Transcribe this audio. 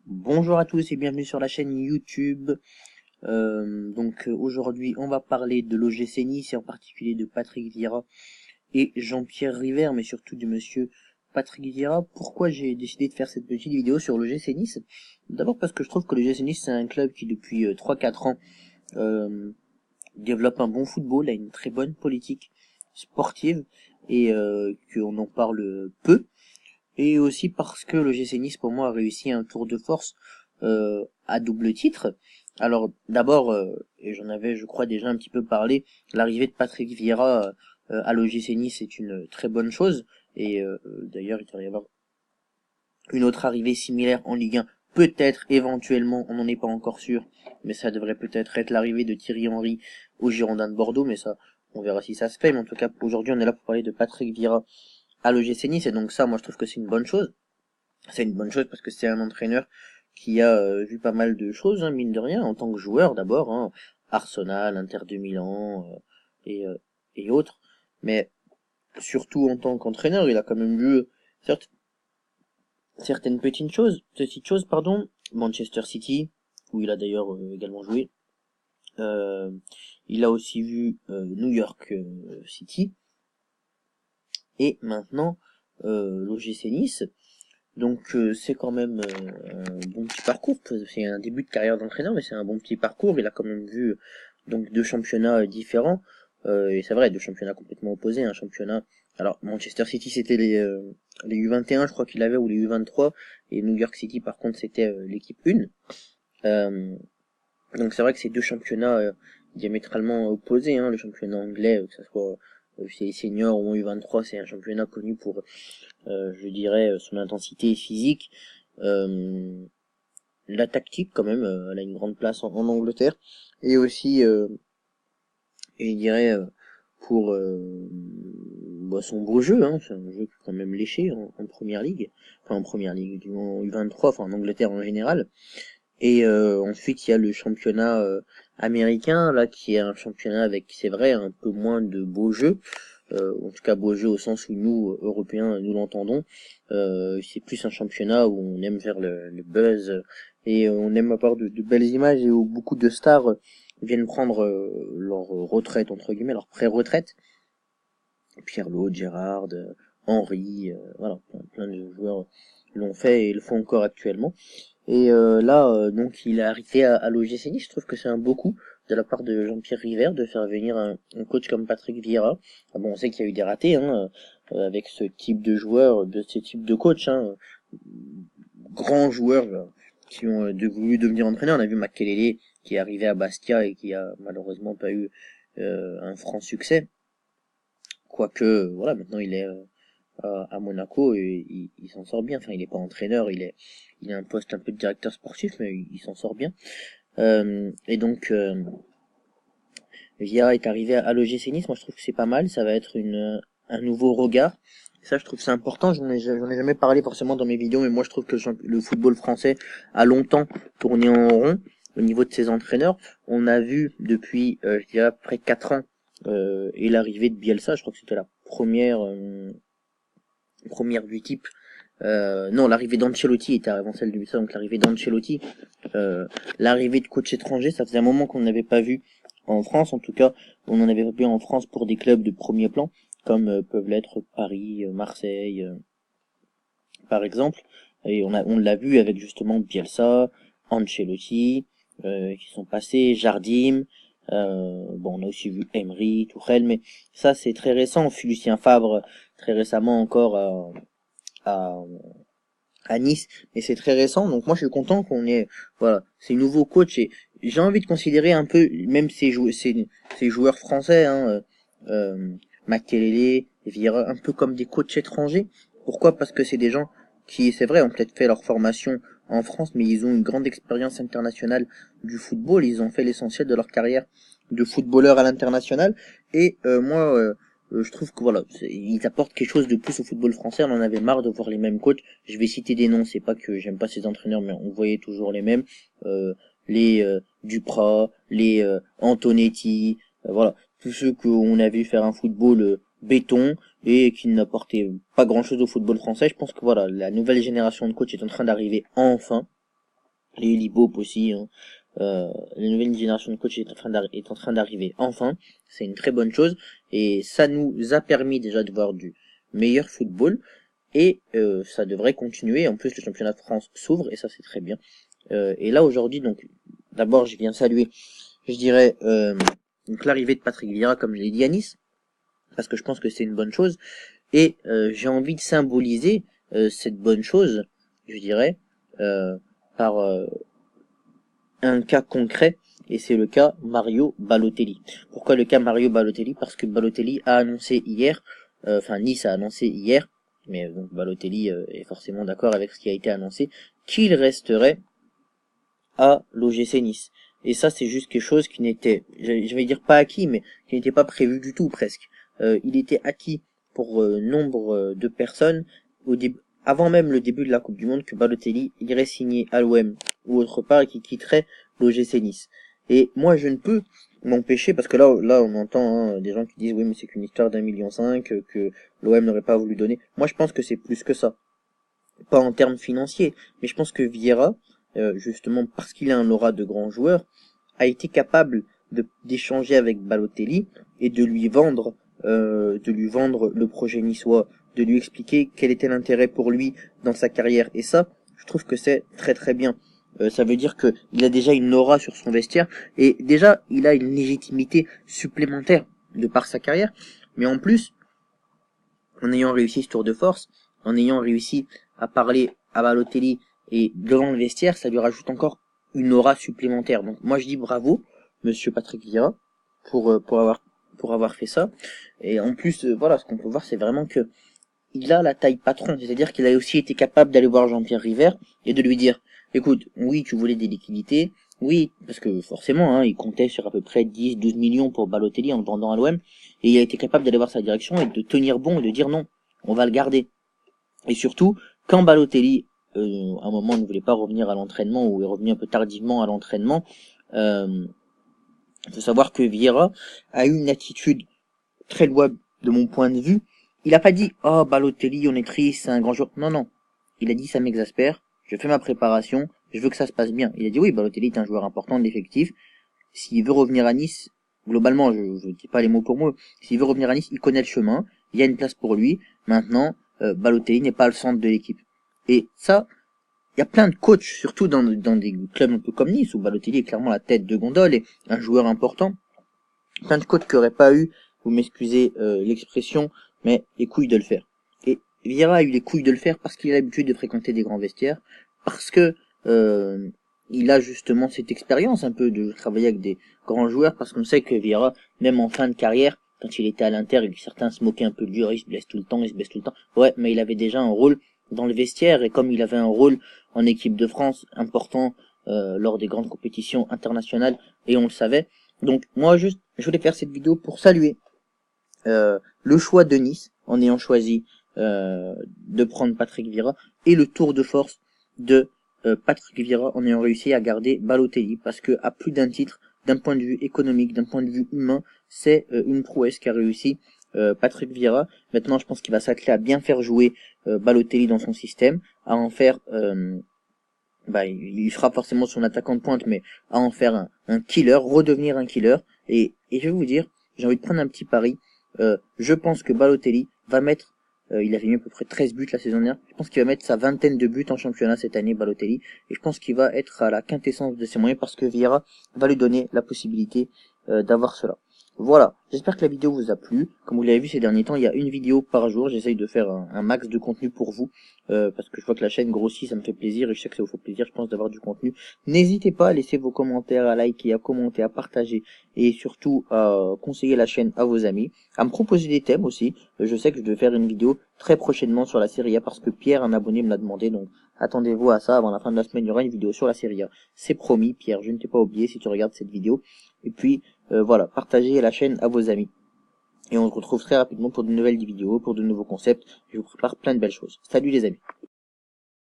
Bonjour à tous et bienvenue sur la chaîne YouTube. Aujourd'hui on va parler de l'OGC Nice et en particulier de Patrick Vieira et Jean-Pierre River, mais surtout du monsieur Patrick Vieira. Pourquoi j'ai décidé de faire cette petite vidéo sur l'OGC Nice? D'abord parce que je trouve que l'OGC Nice c'est un club qui depuis 3-4 ans euh, développe un bon football, a une très bonne politique sportive et qu'on en parle peu. Et aussi parce que le GC Nice, pour moi, a réussi un tour de force à double titre. Alors, d'abord, et j'en avais, je crois, déjà un petit peu parlé, l'arrivée de Patrick Vieira à l'OGC Nice est une très bonne chose. Et d'ailleurs, il devrait y avoir une autre arrivée similaire en Ligue 1. Peut-être, éventuellement, on n'en est pas encore sûr, mais ça devrait peut-être être l'arrivée de Thierry Henry au Girondins de Bordeaux, mais ça, on verra si ça se fait. Mais en tout cas, aujourd'hui, on est là pour parler de Patrick Vieira à l'OGC Nice, et donc ça, moi, je trouve que c'est une bonne chose. C'est une bonne chose parce que c'est un entraîneur qui a vu pas mal de choses, hein, mine de rien, en tant que joueur d'abord, hein, Arsenal, Inter de Milan et, euh, et autres, mais surtout en tant qu'entraîneur, il a quand même vu certes, certaines petites choses, pardon, Manchester City, où il a d'ailleurs également joué. Euh, il a aussi vu New York City et maintenant l'OGC Nice. Donc c'est quand même un bon petit parcours. C'est un début de carrière d'entraîneur, mais c'est un bon petit parcours. Il a quand même vu donc deux championnats différents. Et c'est vrai, deux championnats complètement opposés. Un championnat. Alors Manchester City c'était les U21, je crois qu'il avait, ou les U23, et New York City par contre c'était l'équipe 1. Euh, donc c'est vrai que c'est deux championnats diamétralement opposés. Hein. Le championnat anglais, que ce soit chez les seniors ou en U23, c'est un championnat connu pour je dirais, son intensité physique, euh, la tactique quand même, elle a une grande place en Angleterre, et aussi, et je dirais, pour son beau jeu, hein, c'est un jeu quand même léché en première ligue, enfin en première ligue, du en U23, enfin en Angleterre en général. Et ensuite il y a le championnat américain là qui est un championnat avec, c'est vrai, un peu moins de beau jeu, en tout cas beau jeu au sens où nous, Européens, nous l'entendons. C'est plus un championnat où on aime faire le buzz et on aime avoir de belles images et où beaucoup de stars viennent prendre leur retraite, entre guillemets, leur pré-retraite. Pirlo, Gerrard, Henry, voilà, plein de joueurs l'ont fait et le font encore actuellement. Et là, donc, il est arrivé à l'OGC Nice. Je trouve que c'est un beau coup de la part de Jean-Pierre River de faire venir un coach comme Patrick Vieira. Ah bon, on sait qu'il y a eu des ratés hein, avec ce type de joueur, de ce type de coach. Hein, grands joueurs qui ont voulu devenir entraîneurs. On a vu Makelele qui est arrivé à Bastia et qui a malheureusement pas eu un franc succès. Quoique, voilà, maintenant il est à Monaco et il s'en sort bien. Enfin, il n'est pas entraîneur, il a un poste un peu de directeur sportif, mais il s'en sort bien. Et donc, Vieira est arrivé à l'OGC Nice. Moi, je trouve que c'est pas mal. Ça va être un nouveau regard. Ça, je trouve que c'est important. J'en ai jamais parlé forcément dans mes vidéos, mais moi, je trouve que le football français a longtemps tourné en rond au niveau de ses entraîneurs. On a vu depuis, je dirais, près 4 ans, et l'arrivée de Bielsa. Je crois que c'était la première du type. Non, l'arrivée d'Ancelotti était avant celle de Bielsa, donc l'arrivée d'Ancelotti. L'arrivée de coach étranger, ça faisait un moment qu'on n'avait pas vu en France, en tout cas, on en avait pas vu en France pour des clubs de premier plan, comme peuvent l'être Paris, Marseille, par exemple. Et on l'a vu avec justement Bielsa, Ancelotti, qui sont passés, Jardim, bon, on a aussi vu Emery, Tourelle, mais ça c'est très récent. Lucien Favre, très récemment encore à, à Nice, mais c'est très récent. Donc moi je suis content qu'on ait, voilà, ces nouveaux coachs et j'ai envie de considérer un peu même ces joueurs français, hein, Makelele, Vieira, un peu comme des coachs étrangers. Pourquoi? Parce que c'est des gens qui, c'est vrai, ont peut-être fait leur formation en France, mais ils ont une grande expérience internationale du football. Ils ont fait l'essentiel de leur carrière de footballeur à l'international. Et moi, je trouve que voilà, ils apportent quelque chose de plus au football français. On en avait marre de voir les mêmes coachs. Je vais citer des noms, c'est pas que j'aime pas ces entraîneurs, mais on voyait toujours les mêmes. Les Duprat, les Antonetti, voilà, tous ceux qu'on a vu faire un football béton et qui n'apportaient pas grand-chose au football français. Je pense que voilà, la nouvelle génération de coachs est en train d'arriver enfin. les Libop aussi, hein. La nouvelle génération de coach est en train d'arriver. Enfin, c'est une très bonne chose et ça nous a permis déjà de voir du meilleur football et ça devrait continuer. En plus, le championnat de France s'ouvre et ça c'est très bien. Et là aujourd'hui, donc d'abord je viens saluer, je dirais, donc l'arrivée de Patrick Vieira comme je l'ai dit à Nice, parce que je pense que c'est une bonne chose et j'ai envie de symboliser cette bonne chose, je dirais, par un cas concret, et c'est le cas Mario Balotelli. Pourquoi le cas Mario Balotelli? Parce que Balotelli a annoncé hier, enfin Nice a annoncé hier, mais donc Balotelli est forcément d'accord avec ce qui a été annoncé, qu'il resterait à l'OGC Nice. Et ça c'est juste quelque chose qui n'était, je vais dire pas acquis, mais qui n'était pas prévu du tout presque. Il était acquis pour nombre de personnes au début, avant même le début de la Coupe du Monde, que Balotelli irait signer à l'OM ou autre part et qui quitterait l'OGC Nice. Et moi je ne peux m'empêcher, parce que là on entend des gens qui disent oui mais c'est qu'une histoire d'1,5 million que l'OM n'aurait pas voulu donner. Moi je pense que c'est plus que ça. Pas en termes financiers, mais je pense que Vieira, justement parce qu'il a un aura de grand joueur, a été capable d'échanger avec Balotelli et de lui vendre le projet niçois, de lui expliquer quel était l'intérêt pour lui dans sa carrière. Et ça, je trouve que c'est très très bien. Ça veut dire que il a déjà une aura sur son vestiaire et déjà il a une légitimité supplémentaire de par sa carrière. Mais en plus, en ayant réussi ce tour de force, en ayant réussi à parler à Balotelli et devant le vestiaire, ça lui rajoute encore une aura supplémentaire. Donc moi je dis bravo, monsieur Patrick Vieira, pour avoir fait ça. Et en plus, voilà, ce qu'on peut voir, c'est vraiment que il a la taille patron, c'est-à-dire qu'il a aussi été capable d'aller voir Jean-Pierre River et de lui dire, écoute, oui, tu voulais des liquidités, oui, parce que forcément, il comptait sur à peu près 10-12 millions pour Balotelli en le vendant à l'OM, et il a été capable d'aller voir sa direction et de tenir bon et de dire non, on va le garder. Et surtout, quand Balotelli, à un moment, ne voulait pas revenir à l'entraînement ou est revenu un peu tardivement à l'entraînement, il faut savoir que Vieira a eu une attitude très louable de mon point de vue. Il a pas dit oh Balotelli on est triste, c'est un grand joueur. Non non. Il a dit ça m'exaspère, je fais ma préparation, je veux que ça se passe bien. Il a dit oui Balotelli est un joueur important de l'effectif. S'il veut revenir à Nice, globalement je dis pas les mots pour moi, s'il veut revenir à Nice, il connaît le chemin, il y a une place pour lui. Maintenant, Balotelli n'est pas le centre de l'équipe. Et ça, il y a plein de coachs, surtout dans des clubs un peu comme Nice, où Balotelli est clairement la tête de gondole et un joueur important. Plein de coachs qui n'auraient pas eu, vous m'excusez l'expression, mais les couilles de le faire. Et Vieira a eu les couilles de le faire parce qu'il a l'habitude de fréquenter des grands vestiaires, parce que il a justement cette expérience un peu de travailler avec des grands joueurs, parce qu'on sait que Vieira, même en fin de carrière, quand il était à l'Inter et que certains se moquaient un peu de lui, il se blesse tout le temps, il se blesse tout le temps. Ouais, mais il avait déjà un rôle dans le vestiaire, et comme il avait un rôle en équipe de France important lors des grandes compétitions internationales, et on le savait. Donc moi juste, je voulais faire cette vidéo pour saluer le choix de Nice, en ayant choisi de prendre Patrick Vieira, et le tour de force de Patrick Vieira en ayant réussi à garder Balotelli, parce que à plus d'un titre, d'un point de vue économique, d'un point de vue humain, c'est une prouesse qu'a réussi Patrick Vieira. Maintenant, je pense qu'il va s'atteler à bien faire jouer Balotelli dans son système, à en faire il sera forcément son attaquant de pointe, mais à en faire un killer, redevenir un killer. Et je vais vous dire, j'ai envie de prendre un petit pari. Je pense que Balotelli va mettre, il avait mis à peu près 13 buts la saison dernière, je pense qu'il va mettre sa vingtaine de buts en championnat cette année, Balotelli. Et je pense qu'il va être à la quintessence de ses moyens parce que Vieira va lui donner la possibilité d'avoir cela. Voilà, j'espère que la vidéo vous a plu. Comme vous l'avez vu ces derniers temps, il y a une vidéo par jour. J'essaye de faire un max de contenu pour vous. Parce que je vois que la chaîne grossit, ça me fait plaisir et je sais que ça vous fait plaisir, je pense, d'avoir du contenu. N'hésitez pas à laisser vos commentaires, à liker, à commenter, à partager et surtout à conseiller la chaîne à vos amis, à me proposer des thèmes aussi. Je sais que je vais faire une vidéo très prochainement sur la Serie A parce que Pierre, un abonné, me l'a demandé, donc attendez-vous à ça. Avant la fin de la semaine, il y aura une vidéo sur la Serie A. C'est promis, Pierre, je ne t'ai pas oublié si tu regardes cette vidéo. Et puis, voilà, partagez la chaîne à vos amis. Et on se retrouve très rapidement pour de nouvelles vidéos, pour de nouveaux concepts. Je vous prépare plein de belles choses. Salut les amis.